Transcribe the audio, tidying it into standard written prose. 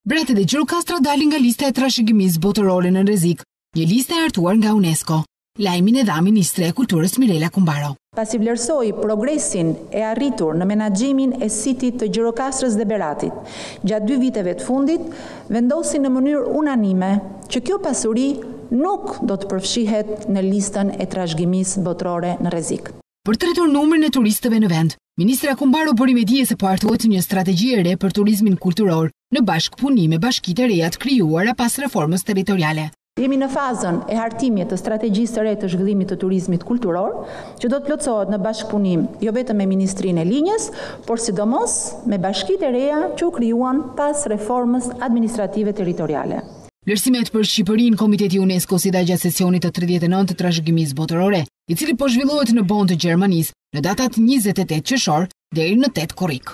Bratë dhe Gjirokastra dalin nga lista e trashëgimisë botërore në rrezik, një listë e hartuar nga UNESCO. Lajmin e dha Ministre e Kulturës Mirela Kumbaro. Pasi vlerësoi progresin e arritur në menaxhimin e sitit të Gjirokastrës dhe Beratit gjatë 2 viteve të fundit, vendosi në mënyrë unanime që kjo pasuri nuk do të përfshihet në listën e trashëgimisë botërore në rrezik. Për të rritur numrin e turistëve në vend, Ministra Kumbaro bëri me dije se po hartohet një strategji e re për turizmin kulturor në bashkëpunim me bashkitë e reja të krijuara pas reformës territoriale. Jemi në fazën e hartimit të strategjisë së re të zhvillimit të turizmit kulturor, që do të plotësohet në bashkëpunim jo vetëm me Ministrinë e Linjës, por sidomos me bashkitë e reja që u krijuan pas reformës administrative territoriale. Vlerësimet për Shqipërinë Komiteti UNESCO si dha gjatë sesionit të 39 të trashëgimisë botërore, i cili po zhvillohet në Bonn të Gjermanisë në datat 28 qershor deri në 8 korrik.